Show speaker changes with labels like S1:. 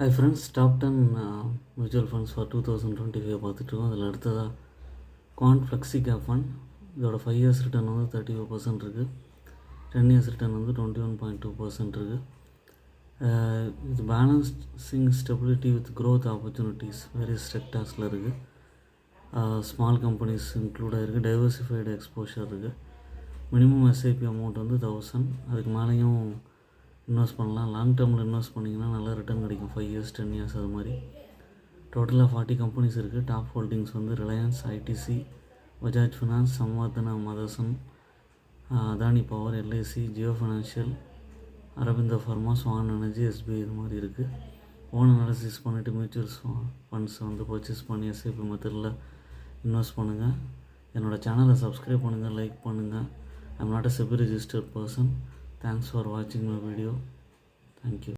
S1: Hi friends, top 10 mutual funds for 2025 பார்த்துட்டோம். அதில் அடுத்ததாக குவான்ட் ஃப்ளெக்ஸி கேப் ஃபண்ட். இதோட 5 years ரிட்டர்ன் வந்து 35% இருக்குது. 10 years ரிட்டர்ன் வந்து 21.2% இருக்குது. இது balancing stability with growth opportunities various செக்டார்ஸில் இருக்குது. ஸ்மால் கம்பெனிஸ் இன்க்ளூட் ஆகிருக்கு. டைவர்சிஃபைடு எக்ஸ்போஷர் இருக்குது. மினிமம் எஸ்ஐபி அமௌண்ட் வந்து 1000. அதுக்கு மேலேயும் இன்வெஸ்ட் பண்ணலாம். லாங் டேர்மில் இன்வெஸ்ட் பண்ணிங்கன்னா நல்லா ரிட்டர்ன் கிடைக்கும். 5 years 10 years அது மாதிரி. டோட்டலாக 40 கம்பெனிஸ் இருக்குது. டாப் ஹோல்டிங்ஸ் வந்து Reliance, ITC, Bajaj finance, Samvardhana Motherson, Adani power, LIC, Jio financial, Aurobindo pharma, Swan energy, SBI இது மாதிரி இருக்குது. ஓன் அனாலிசிஸ் பண்ணிவிட்டு மியூச்சுவல் ஃபண்ட்ஸ் வந்து பர்ச்சேஸ் பண்ணி எஸ்ஐபி மெத்தடில் இன்வெஸ்ட் பண்ணுங்கள். என்னோடய சேனலை சப்ஸ்கிரைப் பண்ணுங்கள், லைக் பண்ணுங்கள். I am not a SEBI registered person. Thanks for watching my video. Thank you.